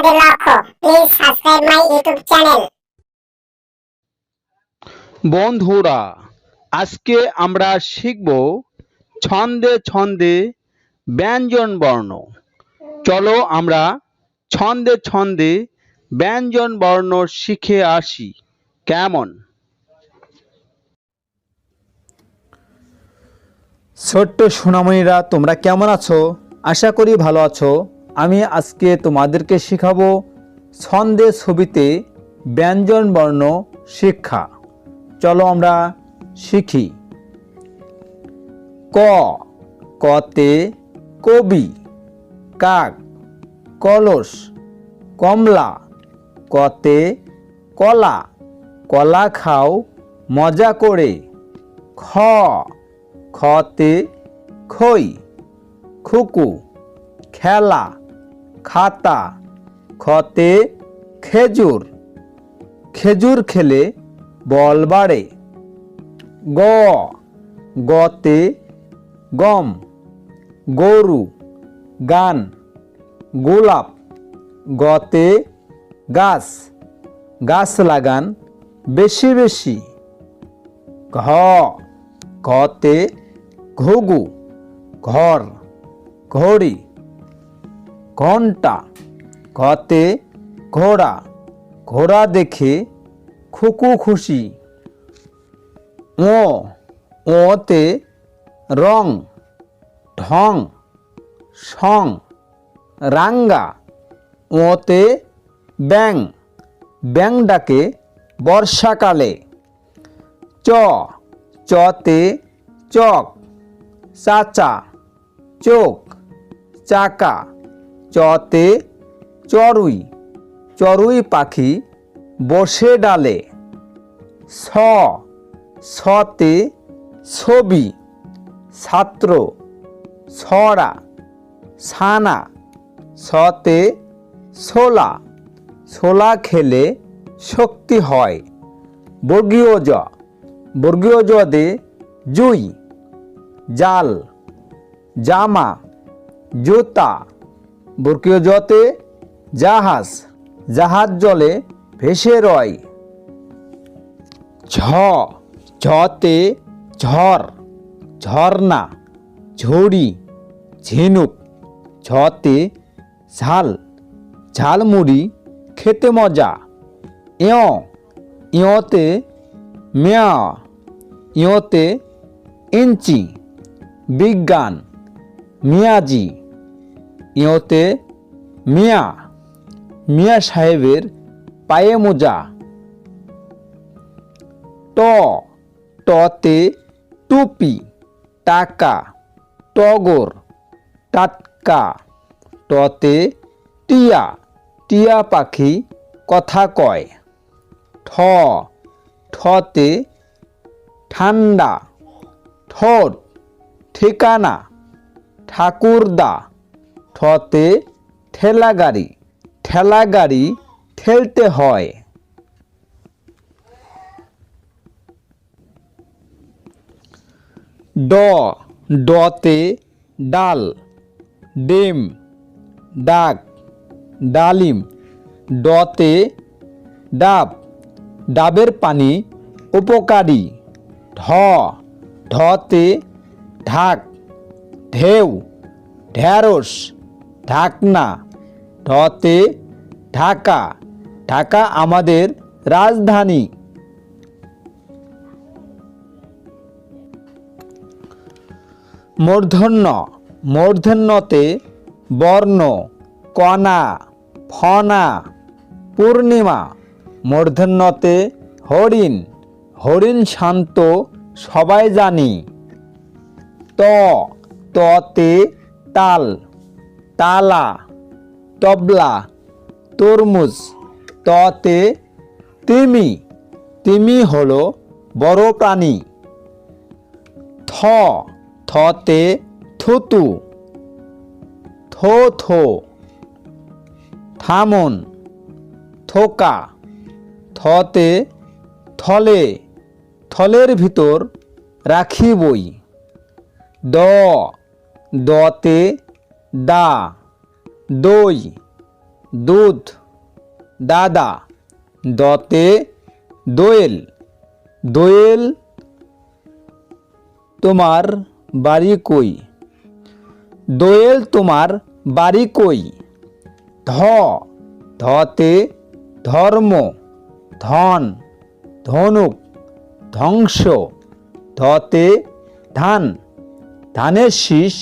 আমাদের লক্ষ্য। Please subscribe my YouTube channel. বন্ধুরা, আজকে আমরা শিখব ছন্দে ছন্দে ব্যঞ্জন বর্ণ। চলো আমরা ছন্দে ছন্দে ব্যঞ্জন বর্ণ শিখে আসি। কেমন? ছোট্ট সোনামণিরা, তোমরা কেমন আছো? আশা করি ভালো আছো। আমি আজকে তোমাদেরকে শেখাবো ছন্দে ছবিতে ব্যঞ্জন বর্ণ শিক্ষা। চলো আমরা শিখি। ক, কতে কবি। কাক, কলস। কমলা, কতে কলা। কলা খাও মজা করে। খ, খতে খই। খুকু, খেলা। খাতা, খতে খেজুর। খেজুর খেলে বল বাড়ে। গ, গতে গম। গরু, গান। গোলাপ, গতে গাছ। গাছ লাগান বেশি বেশি। ঘ, ঘতে ঘুঘু। ঘর, ঘড়ি। ঘন্টা, ঘতে ঘোড়া। ঘোড়া দেখে খুকু খুশি। ও, ওতে রং। ঢং, সং। রাঙ্গা, ওতে ব্যাং। ব্যাং ডাকে বর্ষাকালে। চ, চতে চক। চাচা, চোখ। চাকা, চতে চড়ুই। চড়ুই পাখি বসে ডালে। ছ, ছতে ছবি। ছাত্র, ছড়া। ছানা, ছতে ছোলা। ছোলা খেলে শক্তি হয়। বর্গীয় জ, বর্গীয় জতে জুই। জাল, জামা। জুতা, বর্গীয় জতে জাহাজ। জাহাজ জলে ভেসে রয়। ঝ, ঝতে ঝড়। ঝর্ণা, ঝুড়ি। ঝিনুক, ঝতে ঝাল। ঝালমুড়ি খেতে মজা। এঁ, ইয়তে মেয়া। ইয়তে ইঞ্চি। বিজ্ঞান, মিয়াজি। ইয়তে মিয়া। মিয়া সাহেবের পায়ে মোজা। ট, টতে টুপি। টাকা, টগর। টাটকা, টতে টিয়া। টিয়া পাখি কথা কয়। ঠ, ঠতে ঠান্ডা। ঠোঁট, ঠিকানা। ঠাকুরদা, ঠতে ঠেলা গাড়ি। ঠেলা গাড়ি ঠেলতে হয়। ড, ডতে ডাল। ডিম, ডাক। ডালিম, ডতে ডাব। ডাবের পানি উপকারী। ঢ, ঢতে ঢাক। ঢেউ, ঢেঁড়স। ঢাকনা, ঢতে ঢাকা। ঢাকা আমাদের রাজধানী। মূর্ধন্য, মূর্ধন্যতে বর্ণ। কণা, ফনা। পূর্ণিমা, মূর্ধন্যতে হরিণ। হরিণ শান্ত সবাই জানি। ত, ততে তাল। তালা, তবলা। তরমুজ, ততে তিমি। তিমি হলো বড় প্রাণী। থ, থতে থুতু। থো থো। থামুন, থোকা। থতে থলে। থলের ভিতর রাখি বই। দ, দতে দা। দই, দুধ, দাদা। দতে দোয়েল, দোয়েল তোমার বাড়ি কই? দোয়েল তোমার বাড়ি কই? ধ, ধতে ধর্ম, ধন, ধনুক, ধ্বংস। ধতে ধান, ধানের শীষ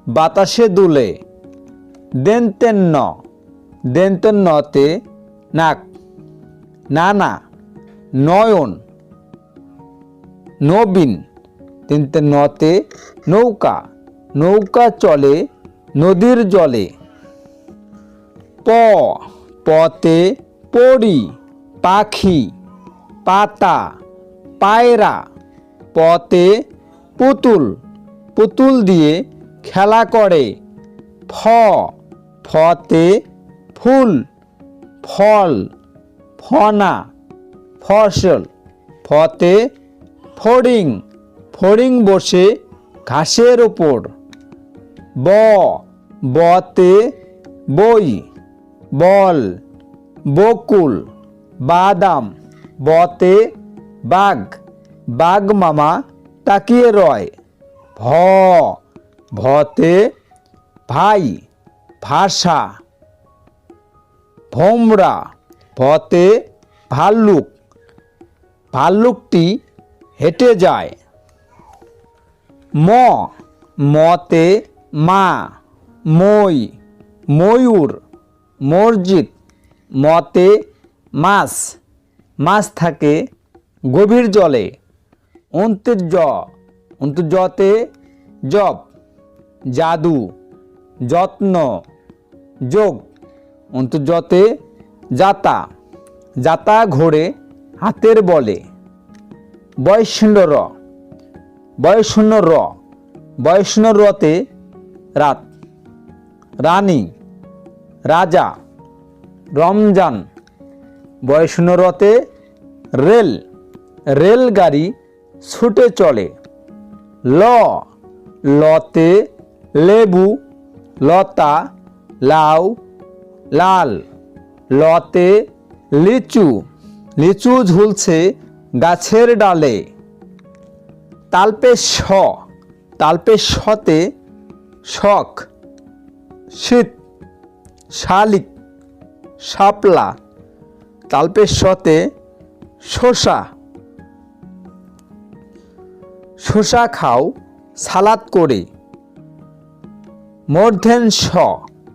বাতাসে দুলে। দেন্তেন্ন, দেন্তেন্নতে নাক, নানা, নয়ন, নবীন। দেন্তেন্নতে নৌকা, নৌকা চলে নদীর জলে। প, পতে পড়ি, পাখি, পাতা, পায়রা। পতে পুতুল, পুতুল দিয়ে খেলা করে। ফ, ফতে ফুল, ফল, ফনা, ফসল। ফতে ফড়িং, ফড়িং বসে ঘাসের ওপর। ব, বতে বই, বল, বকুল, বাদাম। বতে বাঘ, বাঘ মামা তাকিয়ে রয়। ভ, ভতে ভাই, ভাষা, ভোমরা। ভতে ভাল্লুক, ভাল্লুকটি হেঁটে যায়। ম, মতে মা, মই, ময়ূর, মসজিদ। মতে মাছ, মাছ থাকে গভীর জলে। অন্ত্যজ, অন্ত্যজতে জপ, জাদু, যত্ন, যোগ। অন্ত্যজতে যাতা, যাতা ঘোড়ে হাতের বলে। বয়শূন্য র, বয়শূন্য র, বয়শূন্য রতে রাত, রানী, রাজা, রমজান। বয়শূন্য রতে রেল, রেলগাড়ি ছুটে চলে। ল, লতে লেবু, লতা, লাউ, লাল। লতে লিচু, লিচু ঝুলছে গাছের ডালে। তালপে শ, তালপে শতে শখ, শীত, শালিক, শাপলা। তালপে শতে শসা, শসা খাও সালাদ করে। মূর্ধন্য ষ,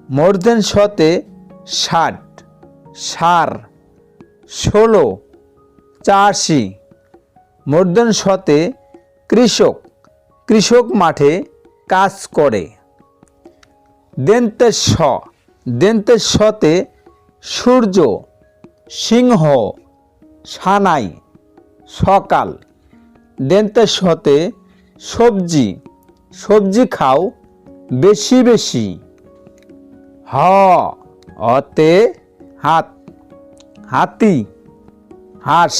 মূর্ধন্য শতে ষাট, সার, 16, 84। মূর্ধন্য শতে কৃষক, কৃষক মাঠে কাজ করে। দেন্তের স, দেন্তের শতে সূর্য, সিংহ, সানাই, সকাল। দেন্তের শতে সবজি, সবজি খাও বেশি বেশি। হ, অতে হাত, হাতি, হাঁস,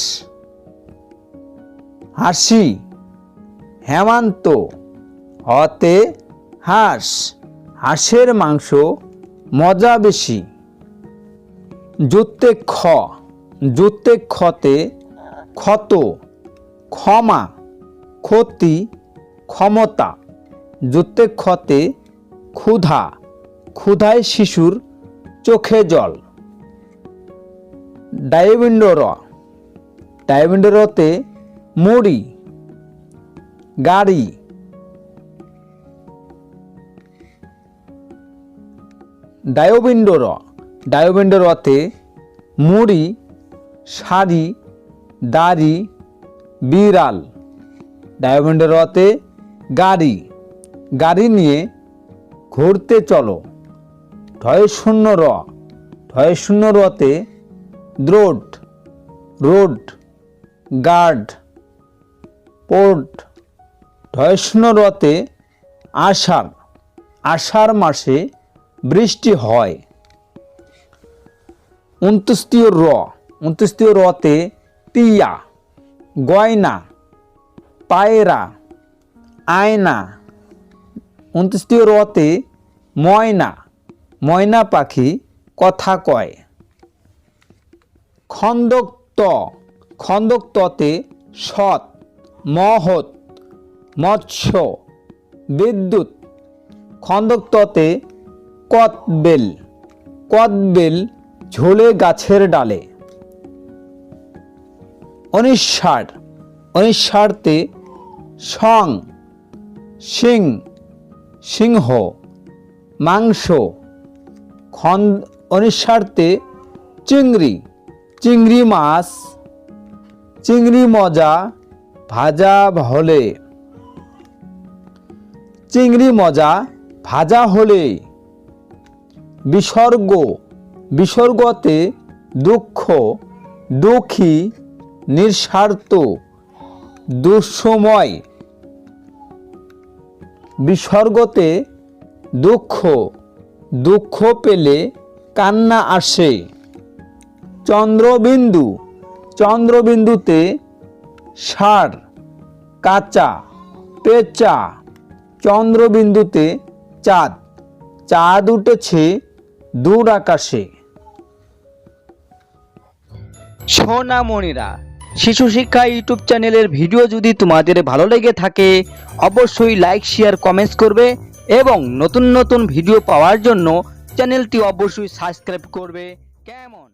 হাসি, হেমন্ত। হতে হাঁস, হাঁসের মাংস মজা বেশি। যুক্তে খ, যুক্তে খতে ক্ষত, ক্ষমা, ক্ষতি, ক্ষমতা। যুক্তে খতে ক্ষুধা, ক্ষুধায় শিশুর চোখে জল। ডায়বিন্ড র, ডায়বিন্ড রতে মুড়ি, গাড়ি। ডায়বিন্ড র, ডায়বিন্ড রতে মুড়ি, শাড়ি, দাড়ি, বিড়াল। ডায়বিন্ড রতে গাড়ি, গাড়ি নিয়ে ঘুরতে চলো। ঢয়শূন্য র, ঢয়শূন্য রতে দ্রোড, রোড, গার্ড, পোর্ট। ঢয়শূন্য রতে আষাঢ়, আষাঢ় মাসে বৃষ্টি হয়। 29 র, 29 রতে টিয়া, গয়না, পায়রা, আয়না। 29 রতে ময়না, ময়না পাখি কথা কয়। খন্দক ত, খন্দক ততে সৎ, মহৎ, মৎস্য, বিদ্যুৎ। খন্দক ততে কদবেল, কদবেল ঝোলে গাছের ডালে। অনিঃসার, অনিঃসারতে সং, সিং, সিংহ, মাংস। অনিঃসারতে চিংড়ি, চিংড়ি মাছ, চিংড়ি মজা ভাজা হলে, চিংড়ি মজা ভাজা হলে। বিসর্গ, বিসর্গতে দুঃখ, দুঃখী, নিঃস্বার্থ, দুঃসময়। বিসর্গতে দুঃখ, দুঃখ পেলে কান্না আসে। চন্দ্রবিন্দু, চন্দ্রবিন্দুতে সার, কাঁচা, পেঁচা। চন্দ্রবিন্দুতে চাঁদ, চাঁদ উঠেছে দূর আকাশে। সোনামণিরা, শিশু শিক্ষা ইউটিউব চ্যানেলের ভিডিও যদি তোমাদের ভালো লেগে থাকে অবশ্যই লাইক, শেয়ার, কমেন্টস করবে এবং নতুন নতুন ভিডিও পাওয়ার জন্য চ্যানেলটি অবশ্যই সাবস্ক্রাইব করবে। কেমন?